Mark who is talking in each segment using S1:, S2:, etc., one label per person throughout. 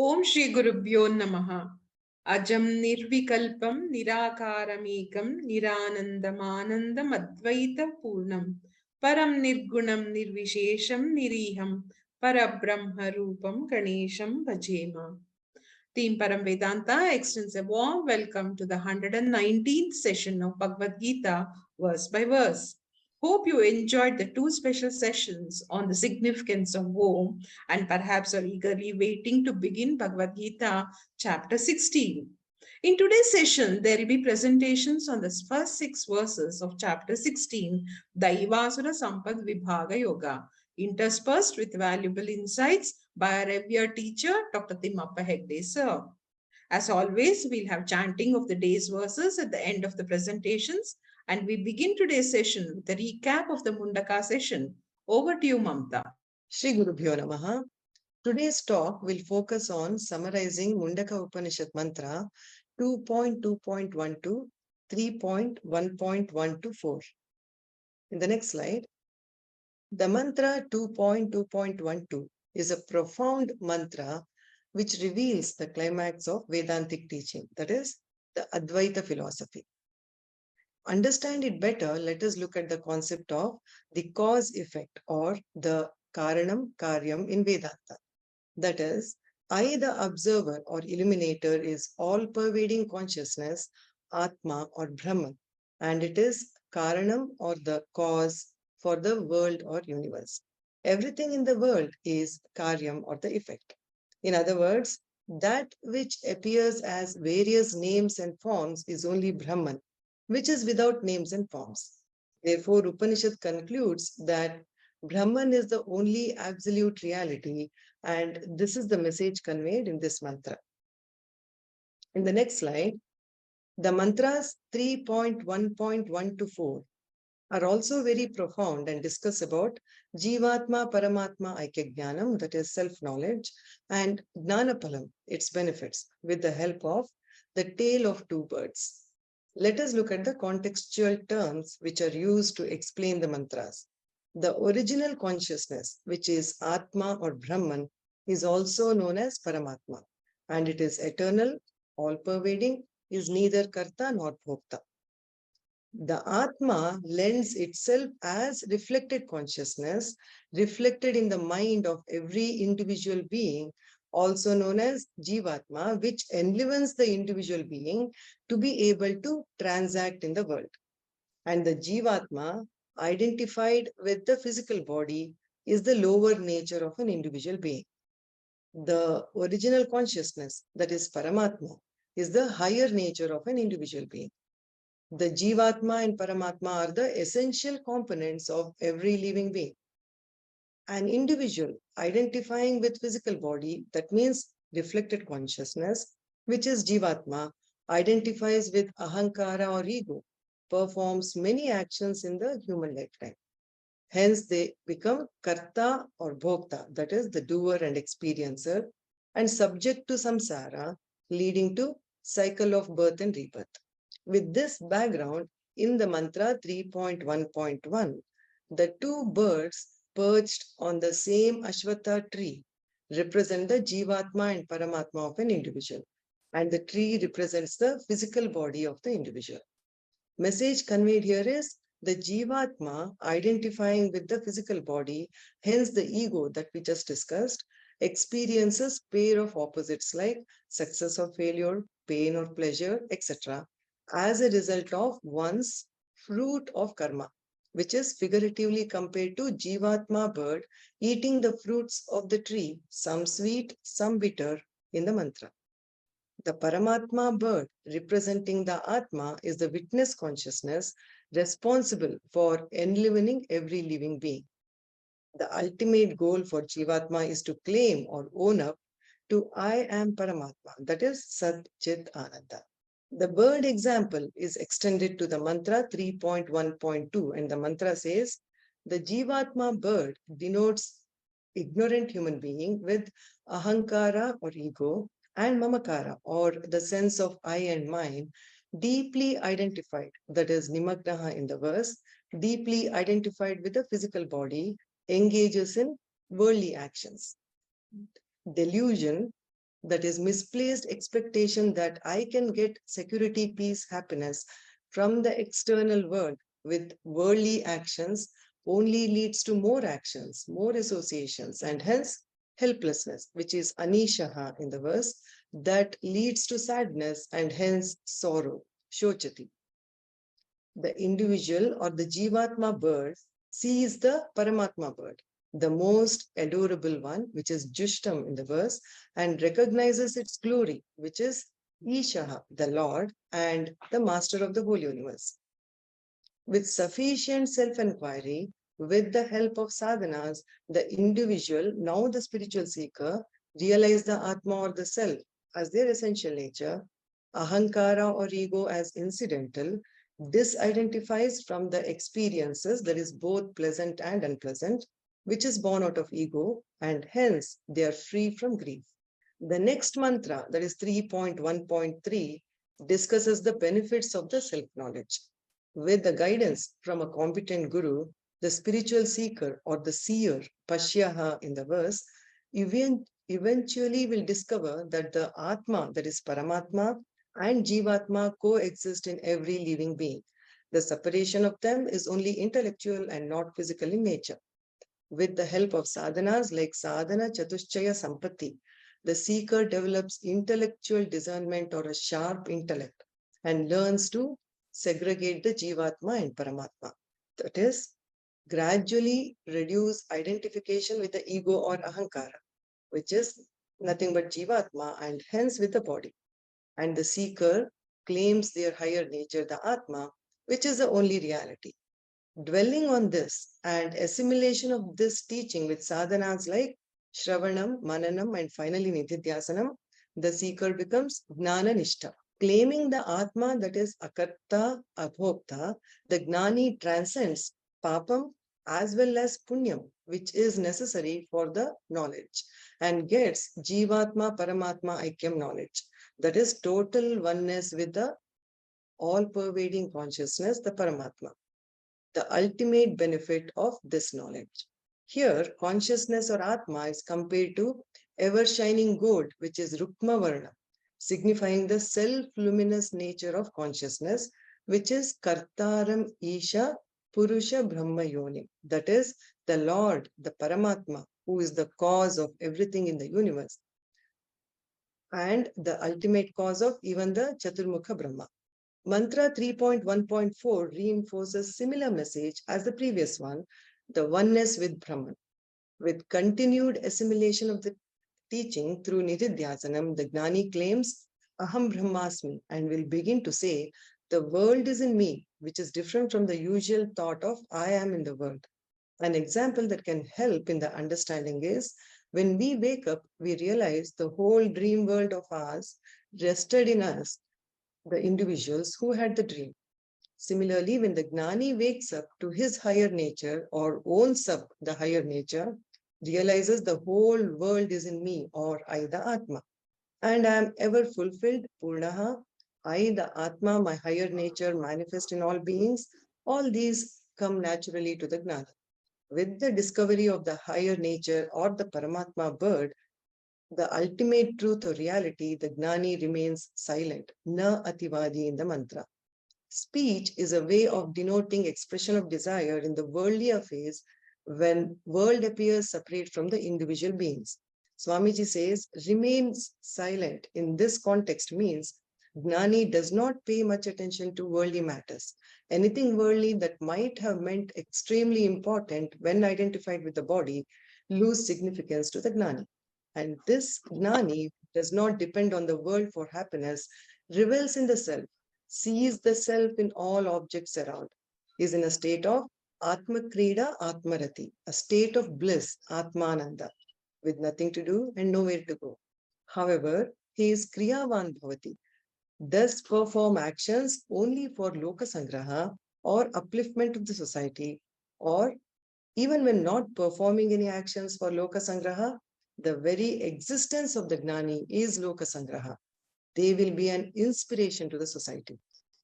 S1: Om Shri Gurubhyo Namaha. Ajam Nirvikalpam Nirakaramekam Niranandamanandam Advaita Purnam Param Nirgunam Nirvishesham Niriham Parabrahma Rupam Ganesham Bhajema. Team Param Vedanta extends a warm welcome to the 119th session of Bhagavad Gita, verse by verse. Hope you enjoyed the two special sessions on the significance of Om and perhaps are eagerly waiting to begin Bhagavad Gita chapter 16. In today's session, there will be presentations on the first 6 verses of chapter 16, Daivi Sampath Vibhaga Yoga, interspersed with valuable insights by our revered teacher, Dr. Timmappa Hegde sir. As always, we'll have chanting of the day's verses at the end of the presentations, and we begin today's session with a recap of the Mundaka session. Over to you, Mamta.
S2: Shri Gurubhyo Namaha. Today's talk will focus on summarizing Mundaka Upanishad mantra 2.2.1 to 3.1.1 to 4. In the next slide, the mantra 2.2.12 is a profound mantra which reveals the climax of Vedantic teaching, that is, the Advaita philosophy. Understand it better, let us look at the concept of the cause-effect or the Karanam Karyam in Vedanta. That is, I, the observer or illuminator, is all-pervading consciousness, Atma or Brahman, and it is Karanam or the cause for the world or universe. Everything in the world is Karyam or the effect. In other words, that which appears as various names and forms is only Brahman, which is without names and forms. Therefore, Upanishad concludes that Brahman is the only absolute reality, and this is the message conveyed in this mantra. In the next slide, the mantras 3.1.1 to 4 are also very profound and discuss about Jivatma Paramatma Aikya Jnanam, that is self-knowledge, and Jnanapalam, its benefits, with the help of the tail of two birds. Let us look at the contextual terms which are used to explain the mantras. The original consciousness, which is Atma or Brahman, is also known as Paramatma, and it is eternal, all-pervading, is neither Karta nor Bhokta. The Atma lends itself as reflected consciousness, reflected in the mind of every individual being, also known as Jivatma, which enlivens the individual being to be able to transact in the world. And the Jivatma, identified with the physical body, is the lower nature of an individual being. The original consciousness, that is Paramatma, is the higher nature of an individual being. The Jivatma and Paramatma are the essential components of every living being. An individual identifying with physical body, that means reflected consciousness, which is Jivatma, identifies with Ahankara or ego, performs many actions in the human lifetime. Hence, they become Karta or Bhokta, that is the doer and experiencer, and subject to samsara, leading to cycle of birth and rebirth. With this background, in the mantra 3.1.1, the two birds perched on the same Ashwatha tree represent the Jivatma and Paramatma of an individual, and the tree represents the physical body of the individual. Message conveyed here is the Jivatma identifying with the physical body, hence the ego that we just discussed, experiences pair of opposites like success or failure, pain or pleasure, etc. as a result of one's fruit of karma, which is figuratively compared to Jivatma bird eating the fruits of the tree, some sweet, some bitter, in the mantra. The Paramatma bird, representing the Atma, is the witness consciousness responsible for enlivening every living being. The ultimate goal for Jivatma is to claim or own up to I am Paramatma, that is Sat Chit Ananda. The bird example is extended to the mantra 3.1.2, and the mantra says, the Jivatma bird denotes ignorant human being with Ahankara or ego and Mamakara or the sense of I and mine, deeply identified, that is Nimagnaha in the verse, deeply identified with the physical body, engages in worldly actions. Delusion That is misplaced expectation that I can get security, peace, happiness from the external world with worldly actions only leads to more actions, more associations, and hence helplessness, which is anishaha in the verse, that leads to sadness and hence sorrow, shochati. The individual or the Jivatma bird sees the Paramatma bird, the most adorable one, which is Jushtam in the verse, and recognizes its glory, which is Ishaha, the Lord and the Master of the whole universe. With sufficient self-inquiry, with the help of sadhanas, the individual, now the spiritual seeker, realize the Atma or the self as their essential nature, ahankara or ego as incidental, disidentifies from the experiences that is both pleasant and unpleasant, which is born out of ego, and hence they are free from grief. The next mantra, that is 3.1.3, discusses the benefits of the self-knowledge. With the guidance from a competent guru, the spiritual seeker or the seer, Pashyaha in the verse, eventually will discover that the Atma, that is Paramatma, and Jivatma coexist in every living being. The separation of them is only intellectual and not physical in nature. With the help of sadhanas like sadhana chatushchaya sampatti, the seeker develops intellectual discernment or a sharp intellect and learns to segregate the Jivatma and Paramatma. That is, gradually reduce identification with the ego or ahankara, which is nothing but Jivatma and hence with the body. And the seeker claims their higher nature, the Atma, which is the only reality. Dwelling on this and assimilation of this teaching with sadhanas like Shravanam, Mananam, and finally Nididhyasanam, the seeker becomes Jnana Nishta. Claiming the Atma, that is Akarta, Abhokta, the Gnani transcends Papam as well as Punyam, which is necessary for the knowledge, and gets Jivatma Paramatma Aikyam knowledge. That is total oneness with the all-pervading consciousness, the Paramatma, the ultimate benefit of this knowledge. Here, consciousness or Atma is compared to ever-shining gold, which is Rukma Varna, signifying the self-luminous nature of consciousness, which is Kartaram Isha Purusha Brahma Yoni. That is, the Lord, the Paramatma, who is the cause of everything in the universe, and the ultimate cause of even the Chaturmukha Brahma. Mantra 3.1.4 reinforces similar message as the previous one, the oneness with Brahman. With continued assimilation of the teaching through Nididhyasanam, the Gnani claims Aham Brahmasmi and will begin to say, the world is in me, which is different from the usual thought of I am in the world. An example that can help in the understanding is when we wake up, we realize the whole dream world of ours rested in us, the individuals who had the dream. Similarly, when the Gnani wakes up to his higher nature or owns up the higher nature, realizes the whole world is in me or I, the Atma, and I am ever fulfilled, Purnaha, I, the Atma, my higher nature manifest in all beings, all these come naturally to the Gnani. With the discovery of the higher nature or the Paramatma bird, the ultimate truth or reality, the Gnani remains silent, na ativadi in the mantra. Speech is a way of denoting expression of desire in the worldly affairs when world appears separate from the individual beings. Swamiji says, remains silent in this context means Gnani does not pay much attention to worldly matters. Anything worldly that might have meant extremely important when identified with the body lose significance to the Gnani. And this Gnani does not depend on the world for happiness, revels in the self, sees the self in all objects around, is in a state of Atma Krida Atmarati, a state of bliss, Atmananda, with nothing to do and nowhere to go. However, he is Kriyavan Bhavati, thus perform actions only for Loka Sangraha or upliftment of the society, or even when not performing any actions for Loka Sangraha, the very existence of the Gnani is Loka Sangraha. They will be an inspiration to the society.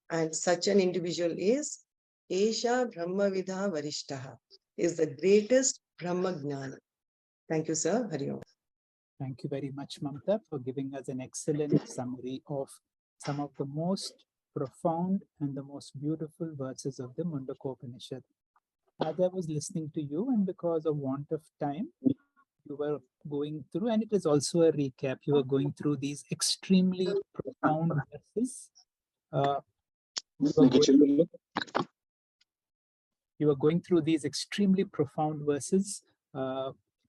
S2: And such an individual is Esha Brahmavidha Varishtaha, is the greatest Brahma Gnana. Thank you, sir. Hari Om.
S3: Thank you very much, Mamta, for giving us an excellent summary of some of the most profound and the most beautiful verses of the Mundakopanishad. As I was listening to you, and because of want of time, you were going through, and it is also a recap, you were going through these extremely profound verses. You were going through these extremely profound verses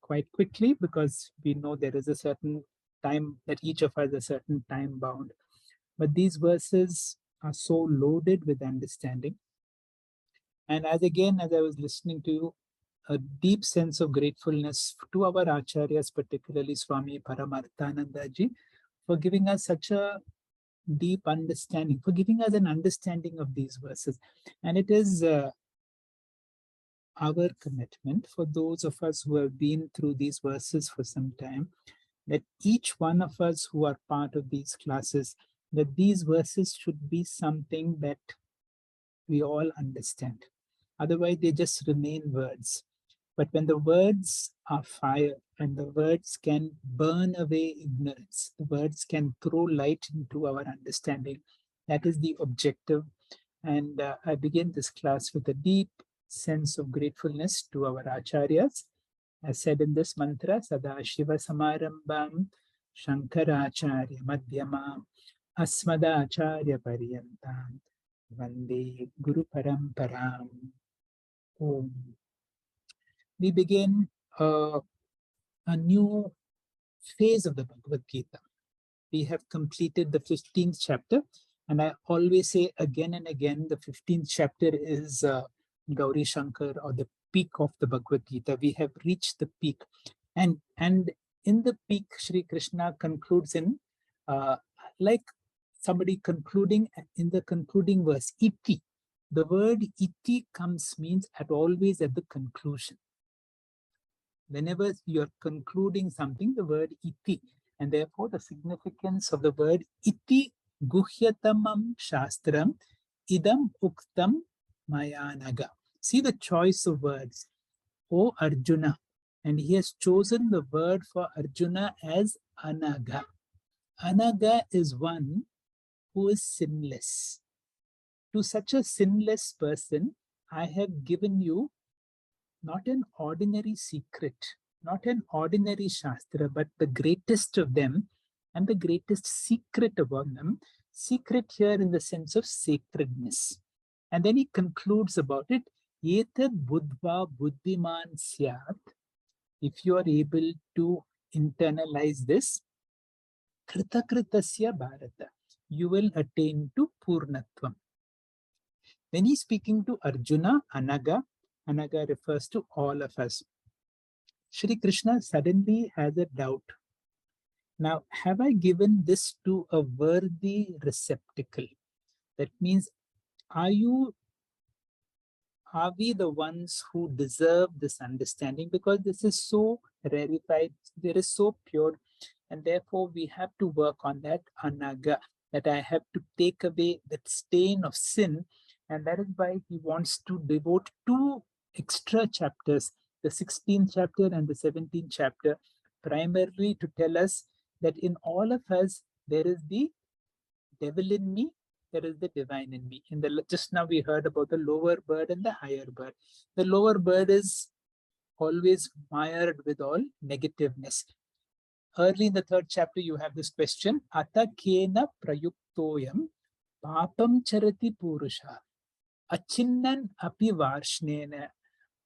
S3: quite quickly, because we know there is a certain time that each of us a certain time bound. But these verses are so loaded with understanding. And as I was listening to you, a deep sense of gratefulness to our acharyas, particularly Swami Paramarthanandaji, for giving us such a deep understanding, for giving us an understanding of these verses. And it is our commitment for those of us who have been through these verses for some time, that each one of us who are part of these classes, that these verses should be something that we all understand. Otherwise, they just remain words. But when the words are fire, and the words can burn away ignorance, the words can throw light into our understanding, that is the objective. And I begin this class with a deep sense of gratefulness to our acharyas. As said in this mantra, Sada Shiva Samarambam Shankaracharya Madhyamam Asmadacharya Paryantam Vande Guru Paramparam. Om. We begin a new phase of the Bhagavad Gita. We have completed the 15th chapter, and I always say again and again, the 15th chapter is Gauri Shankar, or the peak of the Bhagavad Gita. We have reached the peak, and in the peak, Shri Krishna concludes in like somebody concluding in the concluding verse, iti. The word iti means always at the conclusion. Whenever you're concluding something, the word iti, and therefore the significance of the word iti guhyatamam shastram idam uktam mayanaga. See the choice of words. O Arjuna, and he has chosen the word for Arjuna as anaga. Anaga is one who is sinless. To such a sinless person, I have given you not an ordinary secret, not an ordinary shastra, but the greatest of them and the greatest secret about them. Secret here in the sense of sacredness. And then he concludes about it, Etad buddhva buddhiman syat. If you are able to internalize this, krita kritasya bharata, you will attain to purnatvam. When he's speaking to Arjuna, Anaga refers to all of us. Shri Krishna suddenly has a doubt. Now, have I given this to a worthy receptacle? That means, are we the ones who deserve this understanding? Because this is so rarefied, there is so pure, and therefore we have to work on that anaga, that I have to take away that stain of sin. And that is why he wants to devote 2 extra chapters, the 16th chapter and the 17th chapter, primarily to tell us that in all of us, there is the devil in me, there is the divine in me. Just now we heard about the lower bird and the higher bird. The lower bird is always mired with all negativeness. Early in the 3rd chapter, you have this question, Ata kena prayuktoyam papam charati purusha achinnan api varshnena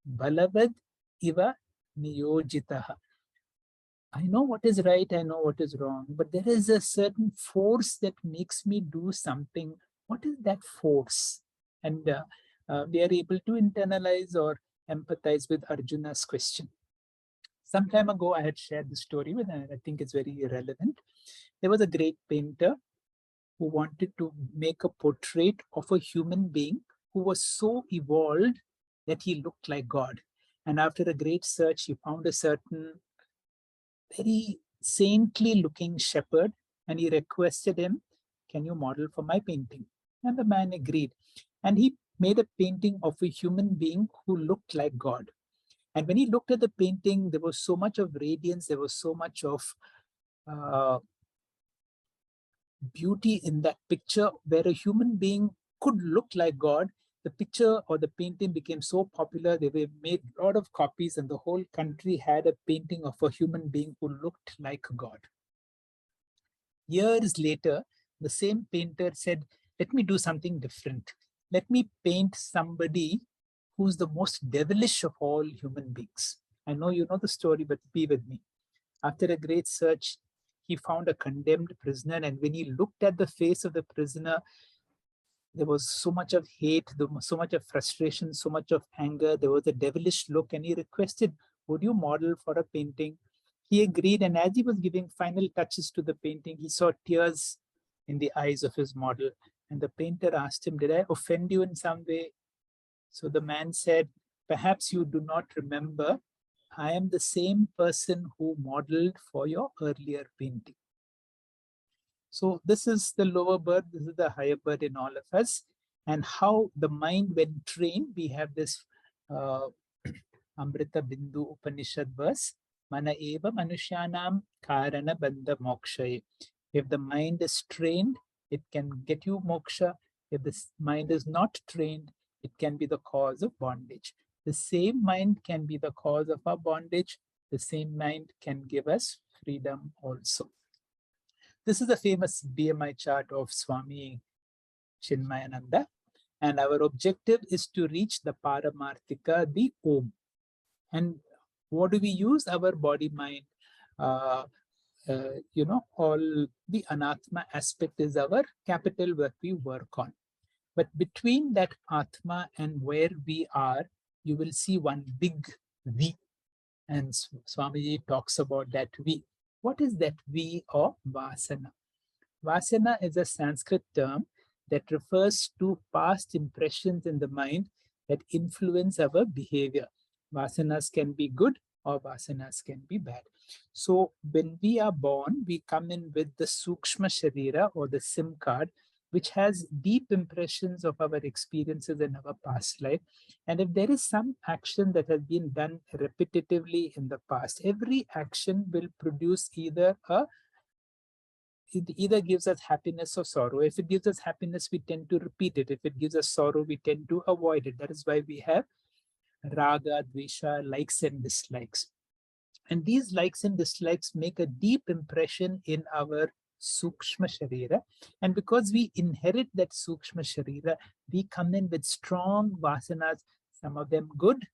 S3: balavad iva niyojitaha. I know what is right, I know what is wrong, but there is a certain force that makes me do something. What is that force? And we are able to internalize or empathize with Arjuna's question. Some time ago, I had shared the story with, and I think it's very relevant. There was a great painter who wanted to make a portrait of a human being who was so evolved that he looked like God. And after a great search, he found a certain very saintly looking shepherd, and he requested him, can you model for my painting? And the man agreed. And he made a painting of a human being who looked like God. And when he looked at the painting, there was so much of radiance, there was so much of beauty in that picture where a human being could look like God. The picture or the painting became so popular, they were made a lot of copies, and the whole country had a painting of a human being who looked like God. Years later, the same painter said, let me do something different. Let me paint somebody who's the most devilish of all human beings. I know you know the story, but be with me. After a great search, he found a condemned prisoner, and when he looked at the face of the prisoner, there was so much of hate, so much of frustration, so much of anger. There was a devilish look, and he requested, would you model for a painting? He agreed, and as he was giving final touches to the painting, he saw tears in the eyes of his model. And the painter asked him, did I offend you in some way? So the man said, perhaps you do not remember, I am the same person who modeled for your earlier painting. So this is the lower bird, this is the higher bird in all of us. And how the mind, when trained, we have this Amrita Bindu Upanishad verse, Mana eva manushyanam karana bandha moksha. If the mind is trained, it can get you moksha. If the mind is not trained, it can be the cause of bondage. The same mind can be the cause of our bondage. The same mind can give us freedom also. This is the famous BMI chart of Swami Chinmayananda. And our objective is to reach the Paramarthika, the Om. And what do we use? Our body, mind, all the Anatma aspect is our capital that we work on. But between that Atma and where we are, you will see one big V. And Swamiji talks about that V. What is that V or Vasana? Vasana is a Sanskrit term that refers to past impressions in the mind that influence our behavior. Vasanas can be good or vasanas can be bad. So when we are born, we come in with the Sukshma Sharira or the SIM card, which has deep impressions of our experiences in our past life. And if there is some action that has been done repetitively in the past, every action will produce it either gives us happiness or sorrow. If it gives us happiness, we tend to repeat it. If it gives us sorrow, we tend to avoid it. That is why we have raga, dvesha, likes and dislikes. And these likes and dislikes make a deep impression in our Sukshma Sharira. And because we inherit that Sukshma Sharira, we come in with strong vasanas, some of them good.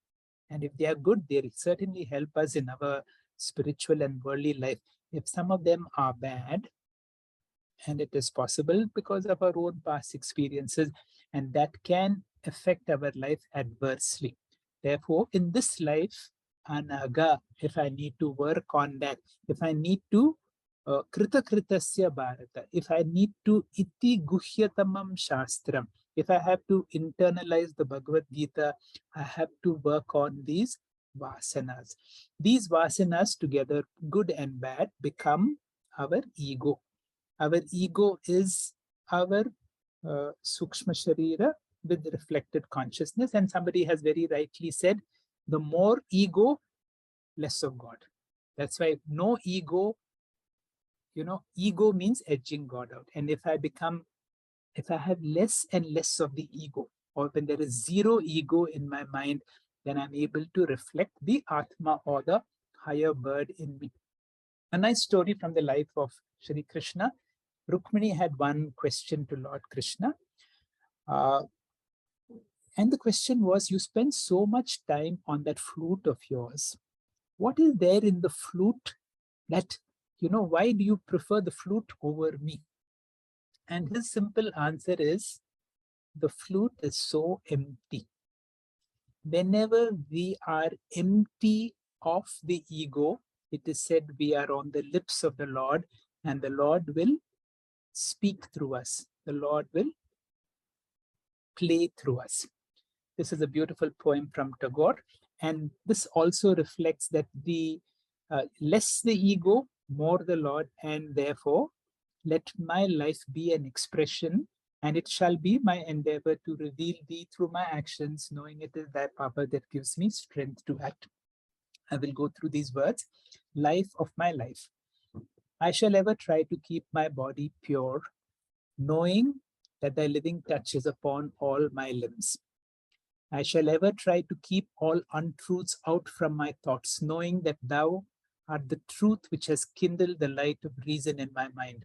S3: And if they are good, they certainly help us in our spiritual and worldly life. If some of them are bad, and it is possible because of our own past experiences, and that can affect our life adversely. Therefore, in this life, anaga, if I need to work on that, if I need to krita kritasya bharata, if I need to iti guhyatamam shastram, if I have to internalize the Bhagavad Gita, I have to work on these vasanas. These vasanas together, good and bad, become our ego. Our ego is our Sukshma Sharira with reflected consciousness. And somebody has very rightly said, the more ego, less of God. That's why no ego, ego means edging God out. And if I have less and less of the ego, or when there is zero ego in my mind, then I'm able to reflect the Atma or the higher bird in me. A nice story from the life of Shri Krishna. Rukmini had one question to Lord Krishna. And the question was, you spend so much time on that flute of yours. What is there in the flute that, why do you prefer the flute over me? And his simple answer is, the flute is so empty. Whenever we are empty of the ego, it is said we are on the lips of the Lord, and the Lord will speak through us. The Lord will play through us. This is a beautiful poem from Tagore. And this also reflects that the less the ego, more the Lord, and therefore let my life be an expression, and it shall be my endeavor to reveal thee through my actions, knowing it is thy power that gives me strength to act. I will go through these words. Life of my life. I shall ever try to keep my body pure, knowing that thy living touch is upon all my limbs. I shall ever try to keep all untruths out from my thoughts, knowing that thou art the truth which has kindled the light of reason in my mind.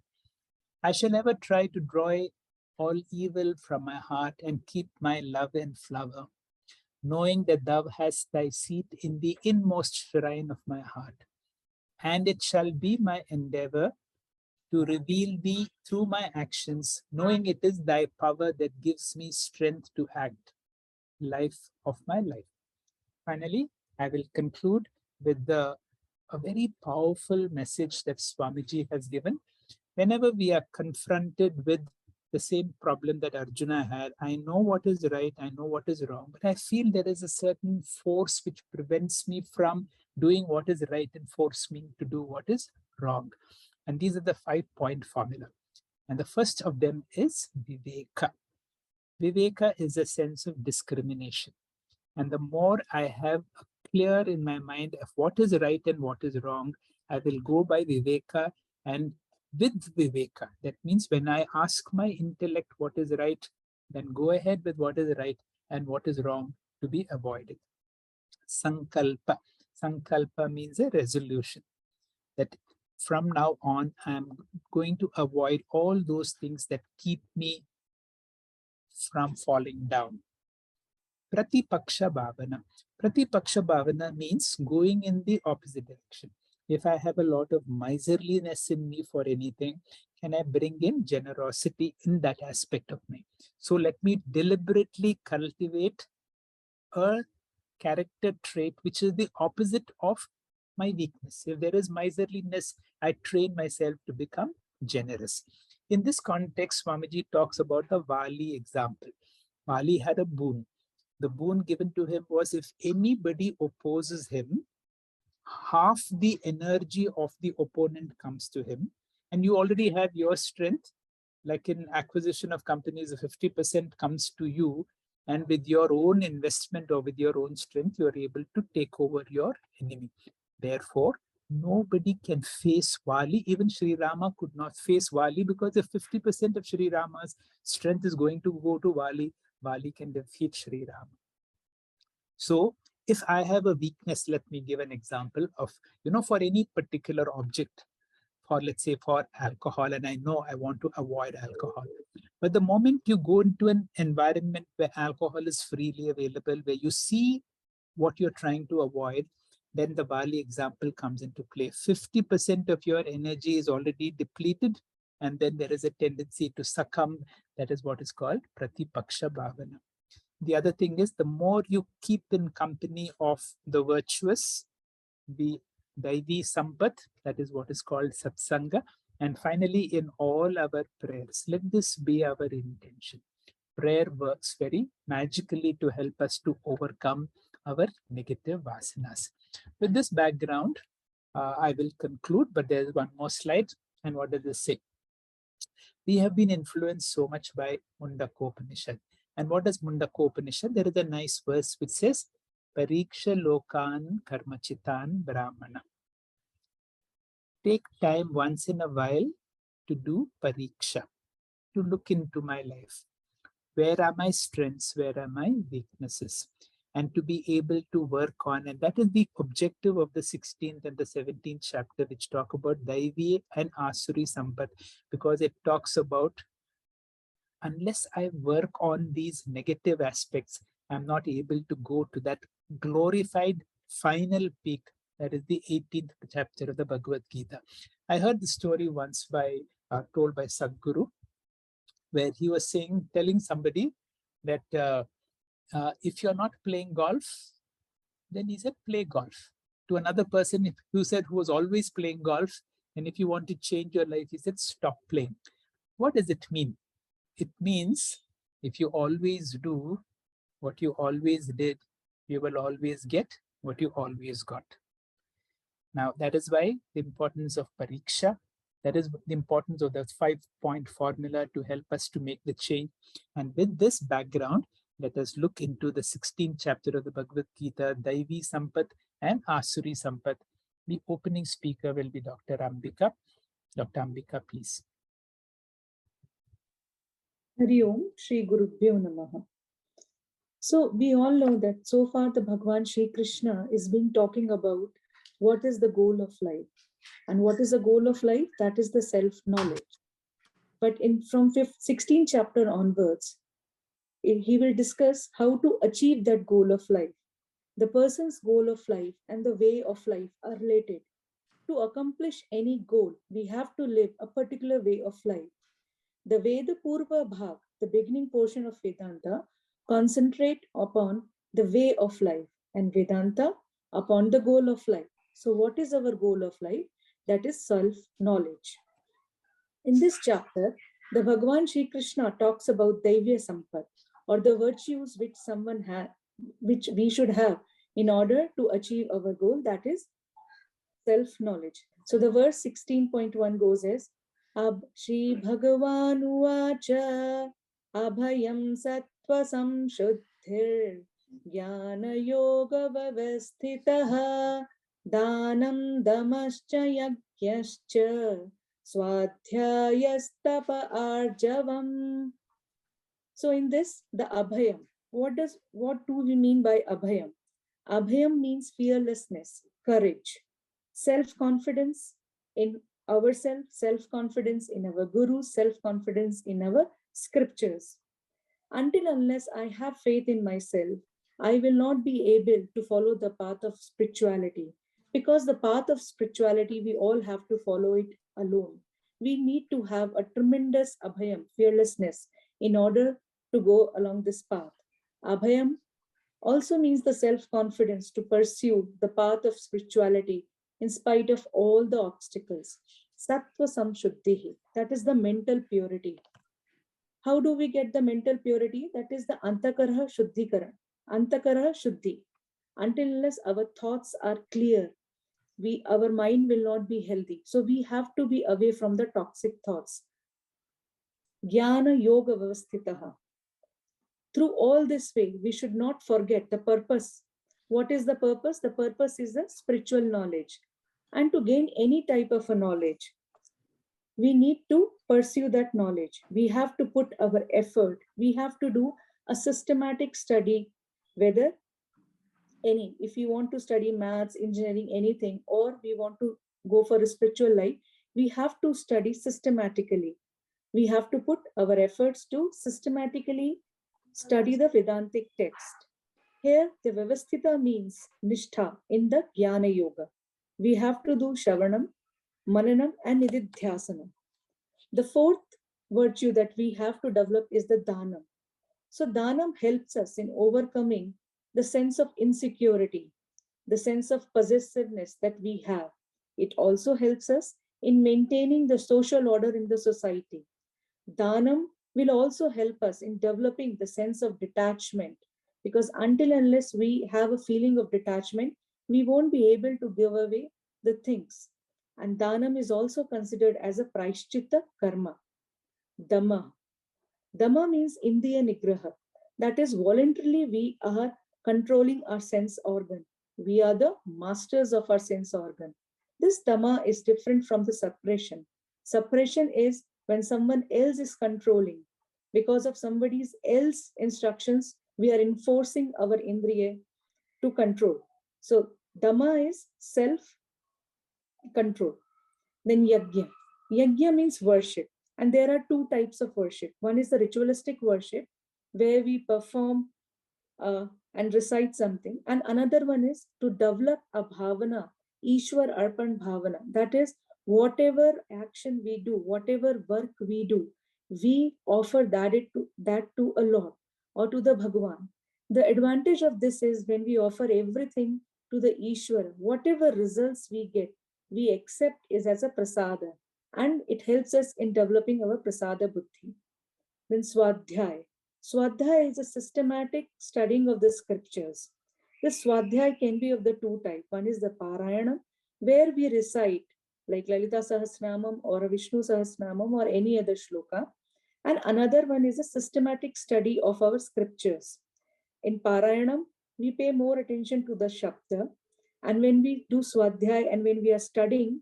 S3: I shall ever try to draw all evil from my heart and keep my love in flower, knowing that thou hast thy seat in the inmost shrine of my heart. And it shall be my endeavor to reveal thee through my actions, knowing it is thy power that gives me strength to act, life of my life. Finally, I will conclude with a very powerful message that Swamiji has given. Whenever we are confronted with the same problem that Arjuna had, I know what is right, I know what is wrong, but I feel there is a certain force which prevents me from doing what is right and force me to do what is wrong. And these are the 5-point formula. And the first of them is Viveka. Viveka is a sense of discrimination. And the more I have clear in my mind of what is right and what is wrong, I will go by Viveka. And with Viveka, that means when I ask my intellect what is right, then go ahead with what is right and what is wrong to be avoided. Sankalpa. Sankalpa means a resolution that from now on, I'm going to avoid all those things that keep me from falling down. Pratipaksha bhavana. Pratipaksha bhavana means going in the opposite direction. If I have a lot of miserliness in me for anything, can I bring in generosity in that aspect of me? So let me deliberately cultivate a character trait which is the opposite of my weakness. If there is miserliness, I train myself to become generous. In this context, Swamiji talks about the Vali example. Vali had a boon. The boon given to him was if anybody opposes him, half the energy of the opponent comes to him, and you already have your strength. Like in acquisition of companies, 50% comes to you, and with your own investment or with your own strength, you are able to take over your enemy. Therefore, nobody can face Vali. Even Sri Rama could not face Vali, because if 50% of Sri Rama's strength is going to go to Vali, Vali can defeat Sri Rama. So if I have a weakness, let me give an example of, for any particular object, for let's say for alcohol, and I know I want to avoid alcohol. But the moment you go into an environment where alcohol is freely available, where you see what you're trying to avoid, then the Bali example comes into play. 50% of your energy is already depleted, and then there is a tendency to succumb. That is what is called Pratipaksha Bhavana. The other thing is, the more you keep in company of the virtuous, the Daivi Sampath, that is what is called Satsanga. And finally, in all our prayers, let this be our intention. Prayer works very magically to help us to overcome our negative vasanas. With this background, I will conclude, but there's one more slide. And what does this say? We have been influenced so much by Mundakopanishad. And what does Mundakopanishad? There is a nice verse which says, Pariksha Lokan Karmachitan Brahmana. Take time once in a while to do pariksha, to look into my life. Where are my strengths? Where are my weaknesses? And to be able to work on. And that is the objective of the 16th and the 17th chapter, which talk about Daivi and Asuri Sampath, because it talks about, unless I work on these negative aspects, I'm not able to go to that glorified final peak. That is the 18th chapter of the Bhagavad Gita. I heard the story once told by Sadhguru, where he was telling somebody that if you're not playing golf, then he said, play golf. To another person who was always playing golf, and if you want to change your life, he said, stop playing. What does it mean? It means if you always do what you always did, you will always get what you always got. Now, that is why the importance of pariksha, that is the importance of the 5-point formula to help us to make the change. And with this background, let us look into the 16th chapter of the Bhagavad Gita, Daivi Sampath and Asuri Sampath. The opening speaker will be Dr. Ambika. Dr. Ambika, please.
S4: Hari Om, Shri Gurubhyo Namaha. So we all know that so far the Bhagwan Shri Krishna is being talking about what is the goal of life. And what is the goal of life? That is the self-knowledge. But from 16th chapter onwards, he will discuss how to achieve that goal of life. The person's goal of life and the way of life are related. To accomplish any goal, we have to live a particular way of life. The Veda Purva Bhag, the beginning portion of Vedanta, concentrate upon the way of life, and Vedanta upon the goal of life. So what is our goal of life? That is self-knowledge. In this chapter, the Bhagwan Shri Krishna talks about Daivi Sampath, or the virtues which which we should have in order to achieve our goal, that is self-knowledge. So the verse 16.1 goes as, Shri Bhagavan Uvacha Abhayam Sattva Samshuddhir Jnana Yoga Vavasthitaha Danam Damascha Yagyascha Swadhyayastapa Arjavam. So in this, the Abhayam, what do we mean by Abhayam? Abhayam means fearlessness, courage, self-confidence in ourselves, self-confidence in our guru, self-confidence in our scriptures. Until unless I have faith in myself, I will not be able to follow the path of spirituality. Because the path of spirituality, we all have to follow it alone. We need to have a tremendous abhayam, fearlessness, in order to go along this path. Abhayam also means the self-confidence to pursue the path of spirituality in spite of all the obstacles. Sattva samshuddhihi, that is the mental purity. How do we get the mental purity? That is the antakaraha shuddhikaran, antakaraha shuddhi. Until unless our thoughts are clear, our mind will not be healthy. So we have to be away from the toxic thoughts. Jnana yoga vavasthitaha. Through all this way, we should not forget the purpose. What is the purpose? The purpose is the spiritual knowledge. And to gain any type of a knowledge, we need to pursue that knowledge. We have to put our effort. We have to do a systematic study, whether if you want to study maths, engineering, anything, or we want to go for a spiritual life, we have to study systematically. We have to put our efforts to systematically study the Vedantic text. Here, the Vyavasthita means Nishtha in the Jnana Yoga. We have to do Shravanam, Mananam, and Nididhyasanam. The fourth virtue that we have to develop is the Dhanam. So Dhanam helps us in overcoming the sense of insecurity, the sense of possessiveness that we have. It also helps us in maintaining the social order in the society. Dhanam will also help us in developing the sense of detachment, because until unless we have a feeling of detachment, we won't be able to give away the things. And Dhanam is also considered as a praishchitta karma. Dhamma. Dhamma means Indriya Nigraha. That is, voluntarily we are controlling our sense organ. We are the masters of our sense organ. This Dhamma is different from the suppression. Suppression is when someone else is controlling. Because of somebody else's instructions, we are enforcing our Indriya to control. So Dhamma is self-control. Then Yajna. Yajna means worship. And there are two types of worship. One is the ritualistic worship, where we perform and recite something. And another one is to develop a bhavana, Ishwar Arpan Bhavana. That is, whatever action we do, whatever work we do, we offer that to a Lord or to the Bhagavan. The advantage of this is when we offer everything to the Ishwar, whatever results we get, we accept is as a prasada. And it helps us in developing our prasada buddhi. Then Swadhyay. Swadhyay is a systematic studying of the scriptures. The Swadhyay can be of the two types. One is the Parayana, where we recite like Lalita Sahasranamam or Vishnu Sahasranamam or any other shloka. And another one is a systematic study of our scriptures. In Parayanam, we pay more attention to the Shabda. And when we do Swadhyay and when we are studying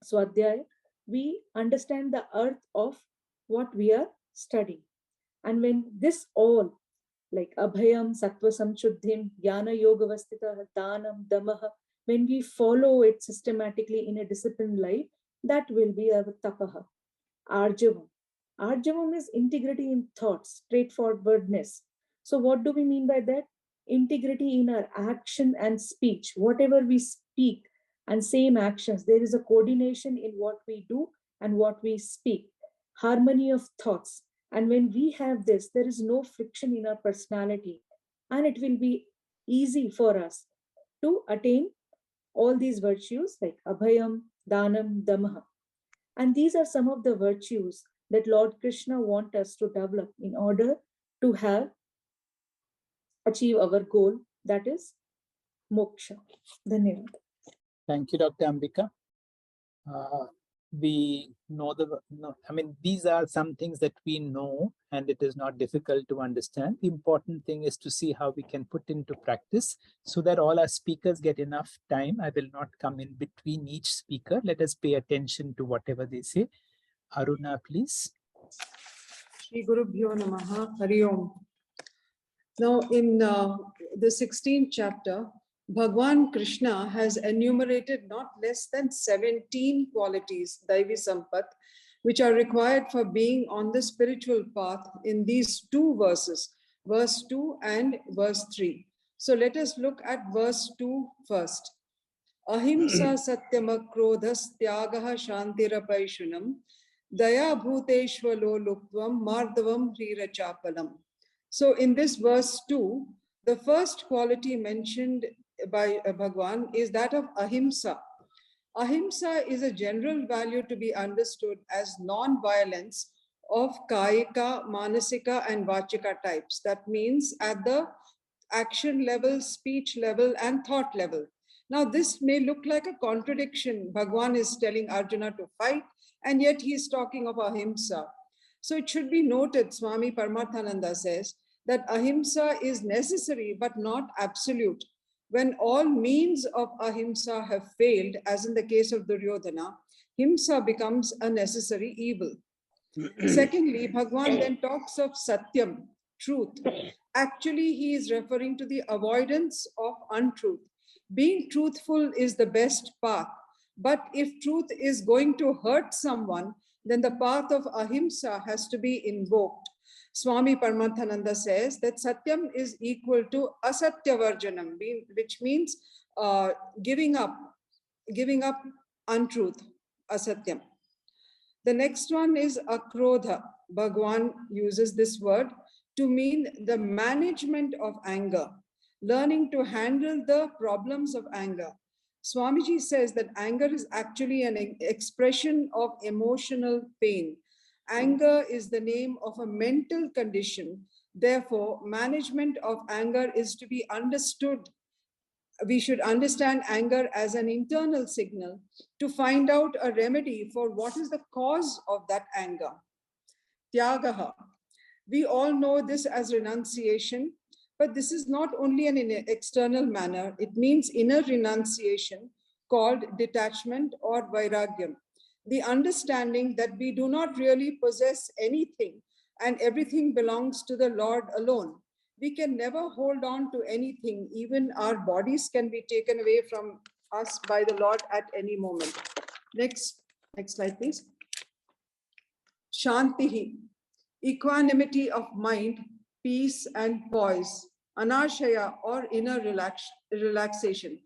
S4: Swadhyay, we understand the earth of what we are studying. And when this all, like abhayam, sattva samshuddhim, jnana yoga vastita, dhanam, damaha, when we follow it systematically in a disciplined life, that will be our tapaha. Arjavam. Arjavam is integrity in thoughts, straightforwardness. So, what do we mean by that? Integrity in our action and speech. Whatever we speak and same actions, there is a coordination in what we do and what we speak. Harmony of thoughts. And when we have this, there is no friction in our personality. And it will be easy for us to attain all these virtues like abhayam, danam, damaha. And these are some of the virtues that Lord Krishna wants us to develop in order to achieve our goal, that is moksha. Dhanyavad.
S3: Thank you, Dr. Ambika. We know these are some things that we know, and it is not difficult to understand. The important thing is to see how we can put into practice so that all our speakers get enough time. I will not come in between each speaker. Let us pay attention to whatever they say. Aruna, please.
S1: Shri Gurubhyo Namaha, Hari Om. Now, in the 16th chapter, Bhagwan Krishna has enumerated not less than 17 qualities, Daivi Sampath, which are required for being on the spiritual path in these two verses, verse 2 and verse 3. So let us look at verse 2 first. Ahimsa satyam krodhas tyagaha shantirapaishunam daya bhuteshvalo lupvam mardhavam rirachapalam. So in this verse 2, the first quality mentioned by Bhagwan is that of ahimsa. Ahimsa is a general value to be understood as non-violence of kayika, manasika, and vachika types. That means at the action level, speech level, and thought level. Now, this may look like a contradiction. Bhagwan is telling Arjuna to fight, and yet he is talking of ahimsa. So it should be noted, Swami Paramarthananda says, that ahimsa is necessary but not absolute. When all means of ahimsa have failed, as in the case of Duryodhana, himsa becomes a necessary evil. Secondly, Bhagwan then talks of satyam, truth. Actually, he is referring to the avoidance of untruth. Being truthful is the best path, but if truth is going to hurt someone, then the path of ahimsa has to be invoked. Swami Paramarthananda says that satyam is equal to asatya varjanam, which means giving up untruth, asatyam. The next one is akrodha. Bhagwan uses this word to mean the management of anger, learning to handle the problems of anger. Swamiji says that anger is actually an expression of emotional pain. Anger is the name of a mental condition. Therefore, management of anger is to be understood. We should understand anger as an internal signal to find out a remedy for what is the cause of that anger. Tyagaha. We all know this as renunciation, but this is not only an external manner, it means inner renunciation called detachment or vairagyam. The understanding that we do not really possess anything and everything belongs to the Lord alone. We can never hold on to anything. Even our bodies can be taken away from us by the Lord at any moment. Next slide, please. Shantihi, equanimity of mind, peace and poise. Anashaya or inner relaxation.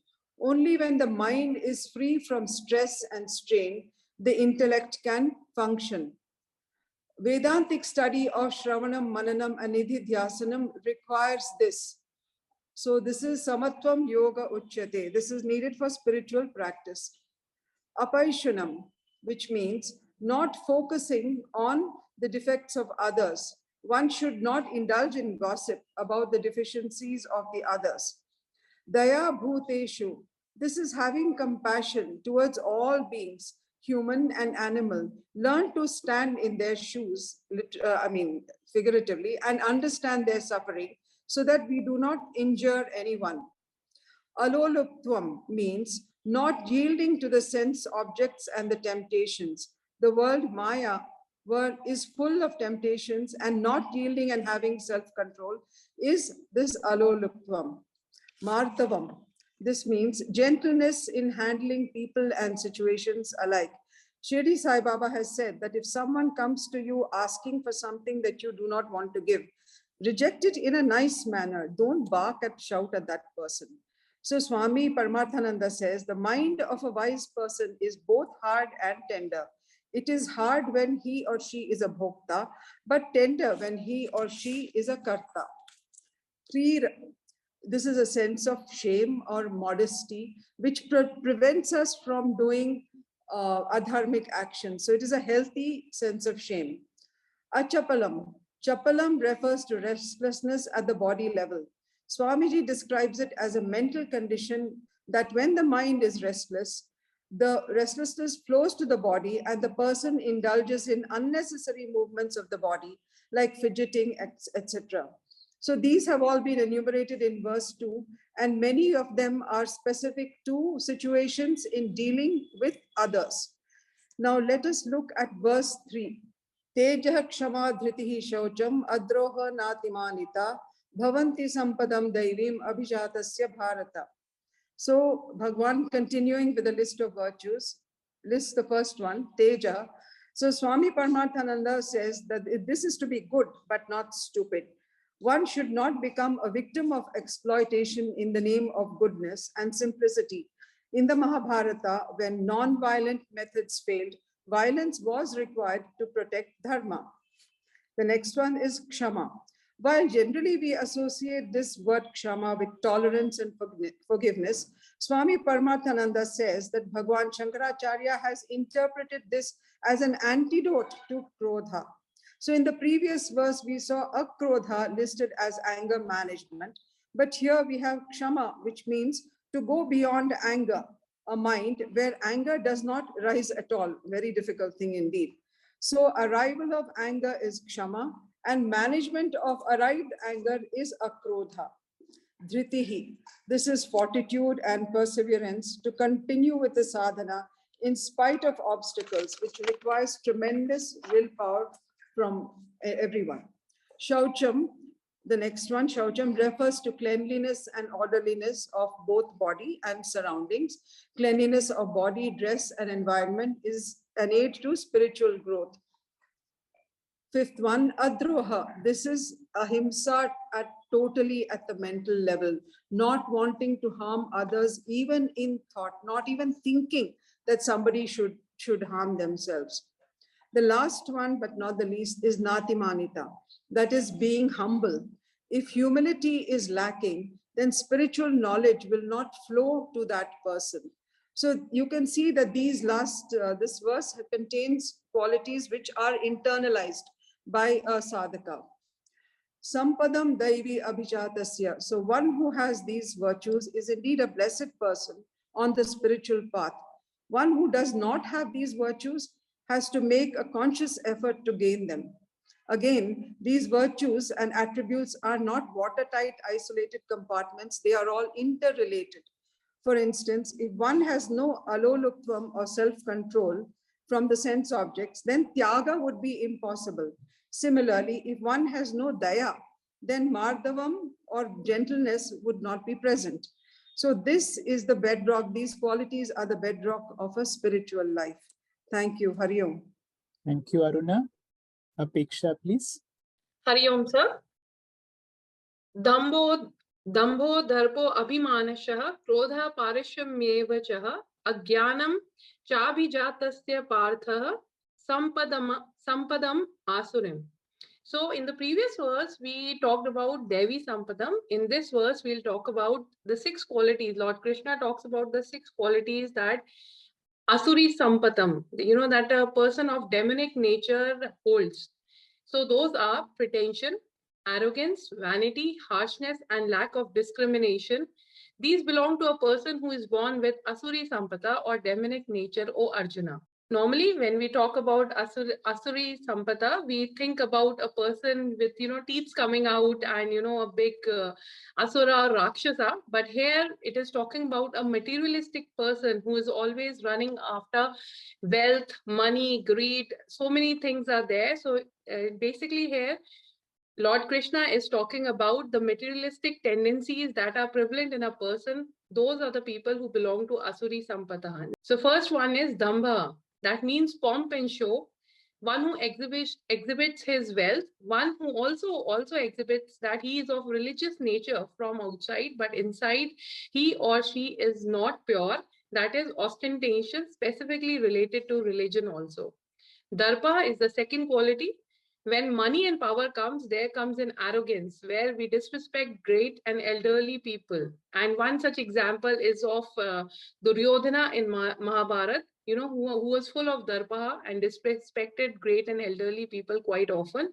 S1: Only when the mind is free from stress and strain, the intellect can function. Vedantic study of Shravanam, Mananam and Nididhyasanam requires this. So this is Samatvam Yoga Uchyate. This is needed for spiritual practice. Apaishanam, which means not focusing on the defects of others. One should not indulge in gossip about the deficiencies of the others. Daya bhuteshu. This is having compassion towards all beings, human and animal. Learn to stand in their shoes, figuratively, and understand their suffering so that we do not injure anyone. Aloluptvam means not yielding to the sense objects and the temptations.
S5: The world Maya is full of temptations, and not yielding and having self-control is this aloluptvam. Martavam. This means gentleness in handling people and situations alike. Shirdi Sai Baba has said that if someone comes to you asking for something that you do not want to give, reject it in a nice manner. Don't bark and shout at that person. So Swami Paramarthananda says, the mind of a wise person is both hard and tender. It is hard when he or she is a bhokta, but tender when he or she is a karta. This is a sense of shame or modesty, which prevents us from doing adharmic action. So it is a healthy sense of shame. Achapalam. Chapalam refers to restlessness at the body level. Swamiji describes it as a mental condition that when the mind is restless, the restlessness flows to the body and the person indulges in unnecessary movements of the body, like fidgeting, etc. So these have all been enumerated in verse 2, and many of them are specific to situations in dealing with others. Now let us look at verse 3. Tejah kshama dhritihi shaucham adroha natimanita bhavanti sampadam daivim abhijatasya bharata. So Bhagwan, continuing with the list of virtues, lists the first one, Teja. So Swami Paramarthananda says that this is to be good but not stupid. One should not become a victim of exploitation in the name of goodness and simplicity. In the Mahabharata, when non-violent methods failed, violence was required to protect dharma. The next one is kshama. While generally we associate this word kshama with tolerance and forgiveness, Swami Paramarthananda says that Bhagwan Shankaracharya has interpreted this as an antidote to krodha. So in the previous verse, we saw akrodha listed as anger management, but here we have kshama, which means to go beyond anger, a mind where anger does not rise at all. Very difficult thing indeed. So arrival of anger is kshama, and management of arrived anger is akrodha. Dhritihi. This is fortitude and perseverance to continue with the sadhana in spite of obstacles, which requires tremendous willpower from everyone. Shaucham, the next one, Shaucham, refers to cleanliness and orderliness of both body and surroundings. Cleanliness of body, dress, and environment is an aid to spiritual growth. Fifth one, Adroha. This is ahimsa totally at the mental level, not wanting to harm others, even in thought, not even thinking that somebody should harm themselves. The last one, but not the least, is Natimanita. That is being humble. If humility is lacking, then spiritual knowledge will not flow to that person. So you can see that this verse contains qualities which are internalized by a sadhaka. Sampadam Daivi Abhijatasya. So one who has these virtues is indeed a blessed person on the spiritual path. One who does not have these virtues has to make a conscious effort to gain them. Again, these virtues and attributes are not watertight, isolated compartments. They are all interrelated. For instance, if one has no aloluptvam or self-control from the sense objects, then tyaga would be impossible. Similarly, if one has no daya, then mardavam or gentleness would not be present. So this is the bedrock. These qualities are the bedrock of a spiritual life. Thank you. Hari Om.
S3: Thank you, Aruna. Apeksha, please.
S6: Hari Om, sir. Dambho darpo abhimanashah krodha parishamyevachaha agyanam chabhijatasya parthah sampadam asurim. So in the previous verse, we talked about Daivi Sampatham. In this verse, we'll talk about the 6 qualities. Lord Krishna talks about the 6 qualities that Asuri Sampatham, that a person of demonic nature holds. So those are pretension, arrogance, vanity, harshness, and lack of discrimination. These belong to a person who is born with Asuri Sampatha or demonic nature, O Arjuna. normally when we talk about Asuri Sampatha, we think about a person with, teeth coming out and, a big Asura Rakshasa. But here it is talking about a materialistic person who is always running after wealth, money, greed. So many things are there. So basically here, Lord Krishna is talking about the materialistic tendencies that are prevalent in a person. Those are the people who belong to Asuri Sampatha. So first one is Dambha. That means pomp and show. One who exhibits his wealth. One who also exhibits that he is of religious nature from outside, but inside he or she is not pure. That is ostentation, specifically related to religion also. Darpa is the second quality. When money and power comes, there comes an arrogance where we disrespect great and elderly people. And one such example is of Duryodhana in Mahabharata, who was full of darpa and disrespected great and elderly people quite often.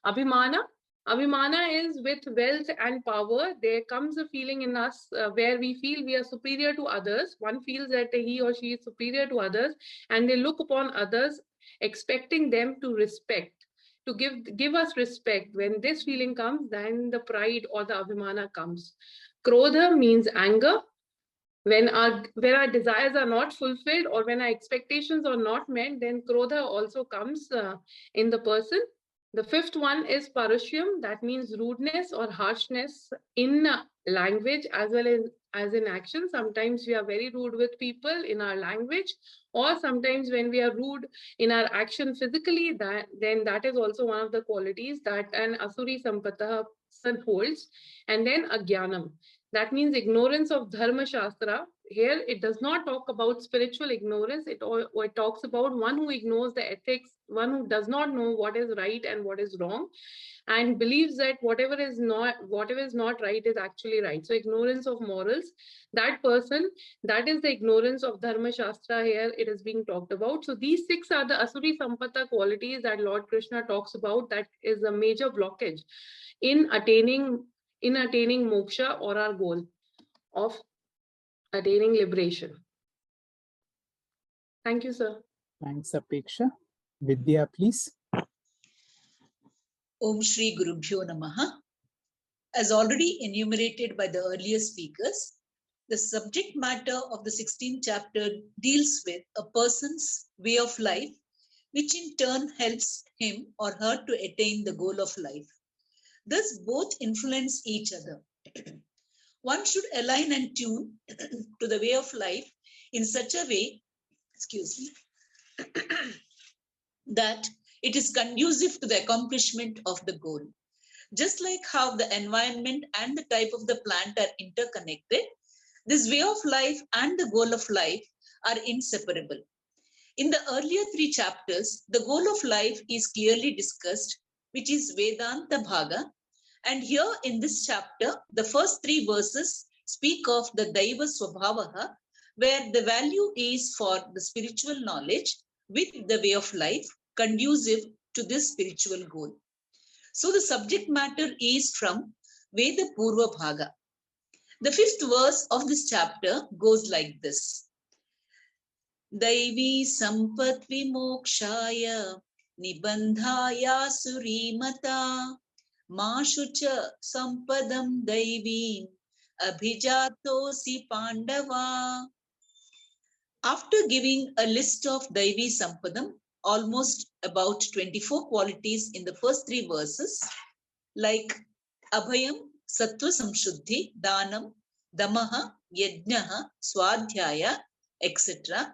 S6: Abhimana. Abhimana is with wealth and power. There comes a feeling in us where we feel we are superior to others. One feels that he or she is superior to others, and they look upon others expecting them to respect, to give us respect. When this feeling comes, then the pride or the abhimana comes. Krodha means anger. When our desires are not fulfilled or when our expectations are not met, then krodha also comes in the person. The fifth one is parusham. That means rudeness or harshness in language as well as in action. Sometimes we are very rude with people in our language, or sometimes when we are rude in our action physically, then that is also one of the qualities that an Asuri Sampatha person holds. And then Ajnanam. That means ignorance of Dharma Shastra. Here, it does not talk about spiritual ignorance. It talks about one who ignores the ethics, one who does not know what is right and what is wrong, and believes that whatever is not right is actually right. So ignorance of morals, that person, that is the ignorance of Dharma Shastra. Here it is being talked about. So these six are the Asuri Sampatha qualities that Lord Krishna talks about. That is a major blockage in attaining moksha, or our goal of attaining liberation. Thank you, sir.
S3: Thanks, Apeksha. Vidya, please.
S7: Om Shri Gurubhyo Namaha. As already enumerated by the earlier speakers, the subject matter of the 16th chapter deals with a person's way of life, which in turn helps him or her to attain the goal of life. Thus, both influence each other. One should align and tune to the way of life in such a way, that it is conducive to the accomplishment of the goal. Just like how the environment and the type of the plant are interconnected, this way of life and the goal of life are inseparable. In the earlier 3 chapters, the goal of life is clearly discussed, which is Vedanta Bhaga. And here in this chapter, the first 3 verses speak of the Daiva Swabhavaha, where the value is for the spiritual knowledge with the way of life conducive to this spiritual goal. So the subject matter is from Veda Purva Bhaga. The 5th verse of this chapter goes like this. Daivi Sampath Vimokshaya Nibandhaya Surimata Mashucha Sampadam Daivim Abhijatosi Pandava. After giving a list of Daivi Sampadam, almost about 24 qualities in the first 3 verses, like Abhayam, Sattva Samshuddhi, Danam, Damaha, Yajnaha, Swadhyaya, etc.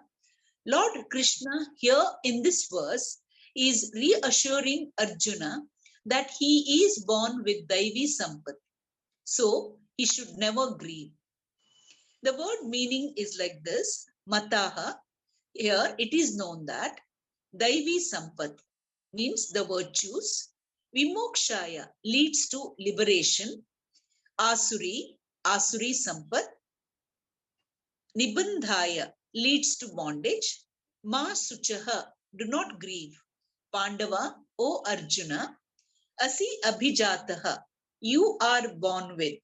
S7: Lord Krishna here in this verse is reassuring Arjuna that he is born with Daivi Sampath, so he should never grieve. The word meaning is like this, Mataha. Here it is known that Daivi Sampath means the virtues, Vimokshaya leads to liberation, Asuri Sampath, Nibandhaya leads to bondage, Ma Suchaha, do not grieve, Pandava, O Arjuna, Asi Abhijataha, you are born with,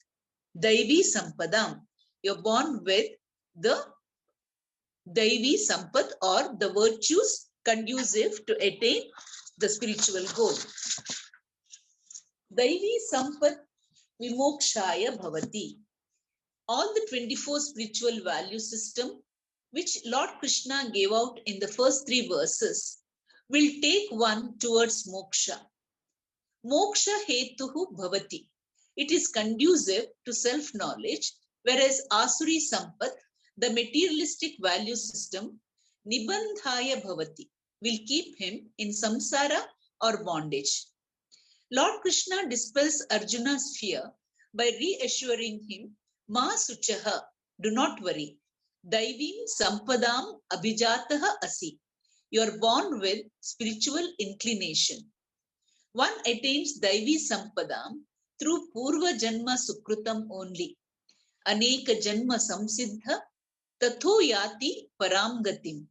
S7: Daivi Sampadam, you're born with the Daivi Sampath, or the virtues conducive to attain the spiritual goal. Daivi Sampath Vimokshaya Bhavati. All the 24 spiritual value system which Lord Krishna gave out in the first 3 verses will take one towards moksha. Moksha hetuhu bhavati. It is conducive to self-knowledge, whereas Asuri Sampath, the materialistic value system, nibandhaya bhavati, will keep him in samsara or bondage. Lord Krishna dispels Arjuna's fear by reassuring him, Ma suchaha, do not worry. Daivim sampadam abhijataha asi. You are born with spiritual inclination. One attains Daivi Sampadam through Purva Janma Sukrutam only. Aneka Janma Samsiddha Tatho Yati Param Gatim.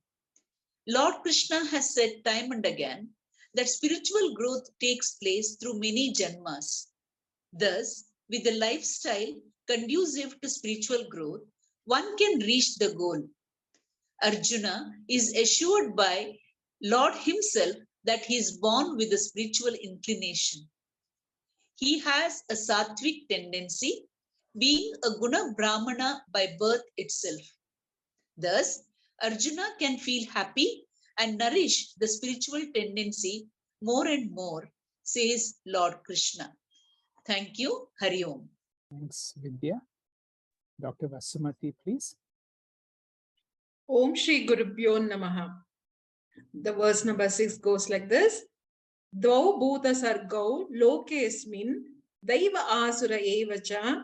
S7: Lord Krishna has said time and again that spiritual growth takes place through many janmas. Thus, with a lifestyle conducive to spiritual growth, one can reach the goal. Arjuna is assured by Lord himself that he is born with a spiritual inclination. He has a sattvic tendency, being a guna brahmana by birth itself. Thus, Arjuna can feel happy and nourish the spiritual tendency more and more, says Lord Krishna. Thank you. Hari Om.
S3: Thanks, Vidya. Dr. Vasumati, please.
S1: Om Shri Gurubhyo Namaha. The verse number 6 goes like this. Dvau bhuta sargau lokesmin daiva asura evacha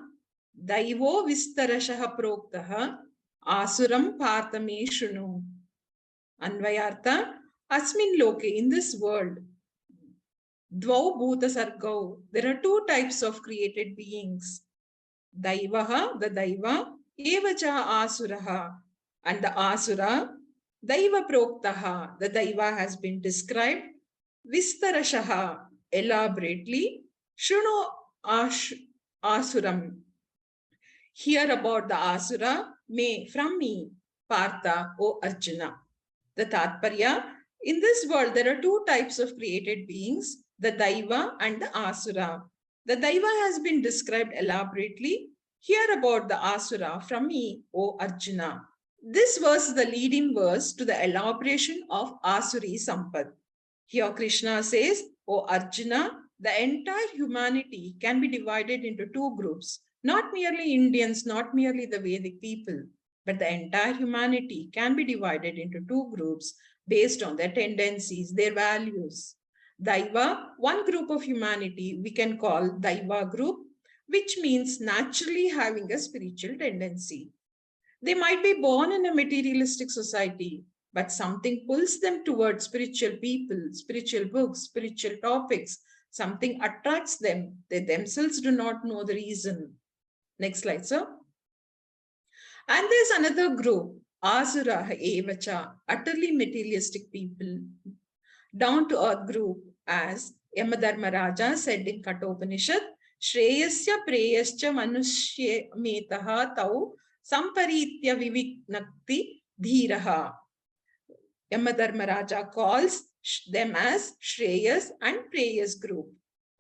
S1: daivo vistarashaha proktaha asuram partame shunu. Anvayartha, asmin loke, in this world, dvau bhuta sargau, there are 2 types of created beings. Daivaha, the daiva, evacha asuraha, and the asura, daiva proktaha, the daiva has been described, vistarashaha, elaborately, shuno asuram, hear about the asura, may, from me, Partha, O Arjuna. The Tatparya, in this world there are 2 types of created beings, the daiva and the asura. The daiva has been described elaborately. Hear about the asura from me, O Arjuna. This verse is the leading verse to the elaboration of Asuri Sampath. Here Krishna says, O Arjuna, the entire humanity can be divided into 2 groups, not merely Indians, not merely the Vedic people, but the entire humanity can be divided into 2 groups based on their tendencies, their values. Daiva, one group of humanity we can call Daiva group, which means naturally having a spiritual tendency. They might be born in a materialistic society, but something pulls them towards spiritual people, spiritual books, spiritual topics. Something attracts them. They themselves do not know the reason. Next slide, sir. And there's another group, Asura Evacha, utterly materialistic people, down to earth group, as Yamadharmaraja said in Kathopanishad, Shreyasya Preyascha Manushya Metaha Tau Samparitya Viviknakti Dhiraha. Yamadharmaraja calls them as Shreyas and Preyas group.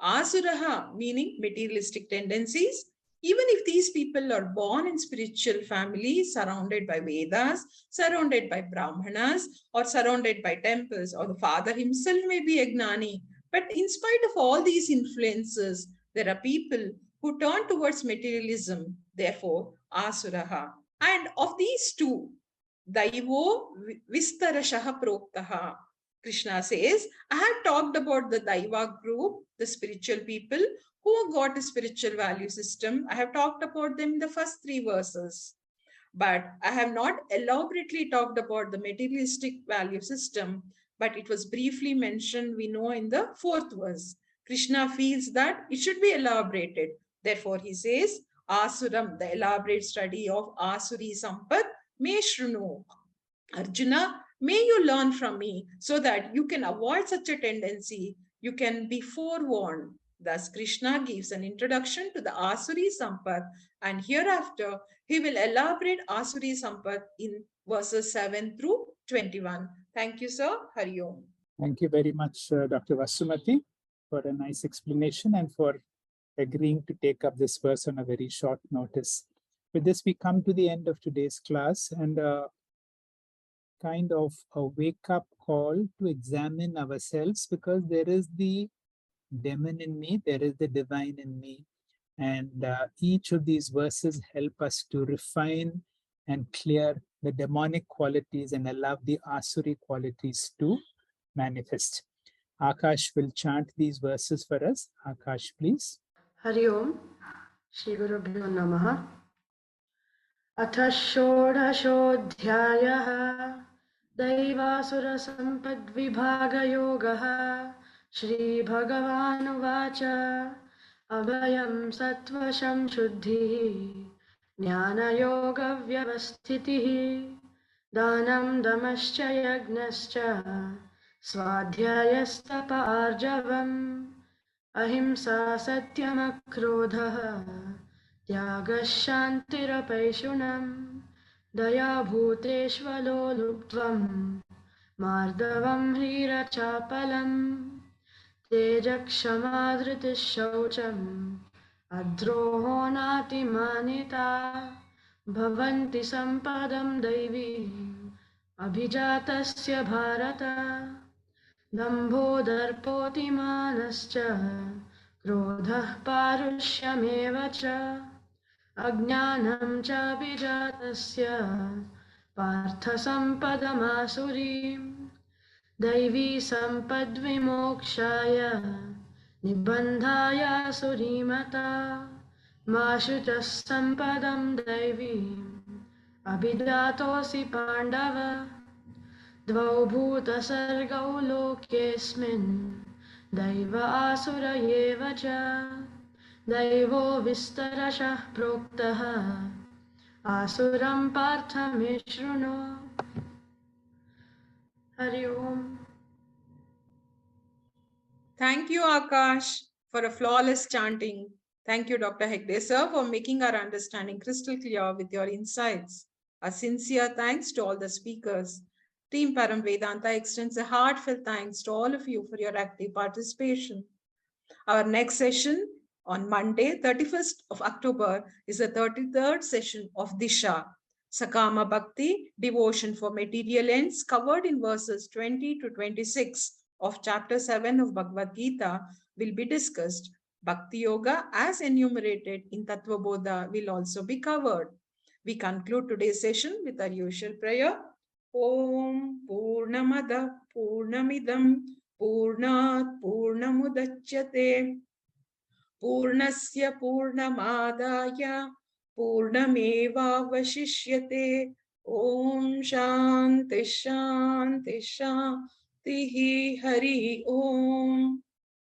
S1: Asuraha, meaning materialistic tendencies. Even if these people are born in spiritual families, surrounded by Vedas, surrounded by Brahmanas, or surrounded by temples, or the father himself may be a Gnani, but in spite of all these influences, there are people who turn towards materialism, therefore Asuraha. And of these 2, Daivo Vistarashaha Proktaha. Krishna says, I have talked about the Daiva group, the spiritual people who got a spiritual value system. I have talked about them in the first 3 verses. But I have not elaborately talked about the materialistic value system, but it was briefly mentioned, we know, in the 4th verse. Krishna feels that it should be elaborated. Therefore, he says, Asuram, the elaborate study of Asuri Sampath, me shrunu. Arjuna, may you learn from me so that you can avoid such a tendency. You can be forewarned. Thus, Krishna gives an introduction to the Asuri Sampath, and hereafter he will elaborate Asuri Sampath in verses 7 through 21. Thank you, sir. Hari Om.
S3: Thank you very much, Dr. Vasumati, for a nice explanation and for agreeing to take up this verse on a very short notice. With this, we come to the end of today's class and kind of a wake-up call to examine ourselves, because there is the demon in me, there is the divine in me. And each of these verses help us to refine and clear the demonic qualities and allow the asuri qualities to manifest. Akash will chant these verses for us. Akash, please.
S8: Hari Om. Shri Gurubhyo Namaha. Atha Shodhashodhyayah Daivasura Sampadvibhaga Yogaha Shri Bhagavanuvacha Abhayam Sattvasham Shuddhi Jnana Yoga Vyavasthitihi Danam Damascha Yagnascha Swadhyayastapa Arjavam Ahimsa Satyamakrudha Tyaga Shantirapeshunam Daya Bhuteshvalo Luptvam Mardavam Hrira Chapalam Tejakshamadriti Shaucham Adroho Nati Manita Bhavanti Sampadam Daivi Abhijatasya Bharata Dambho Darpotimanascha Krodhah Parushyameva cha Ajnanam cha Abhijatasya Partha Sampadamasurim Daivi Sampadvimokshaya Nibandhaya Surimata Mashutas Sampadam Daivi Abhidatosi Pandava Dvau bhuta sargau lokesmin Daiva asura yeva cha Daivo vistarashah proktaha Asuram partha mishruno. Hari Om.
S1: Thank you, Akash, for a flawless chanting. Thank you, Dr. Hegde, sir, for making our understanding crystal clear with your insights. A sincere thanks to all the speakers. Team Param Vedanta extends a heartfelt thanks to all of you for your active participation. Our next session on Monday, 31st of October, is the 33rd session of Disha, Sakama Bhakti, devotion for material ends, covered in verses 20 to 26 of chapter 7 of Bhagavadgita, will be discussed. Bhakti Yoga, as enumerated in Tattva Bodha, will also be covered. We conclude today's session with our usual prayer. Om Purnamada Purnamidam Purnat Purnamudachyate Purnasya Purnamadaya Purnamevavashishyate. Om Shanti Shanti Shanti Hari Om.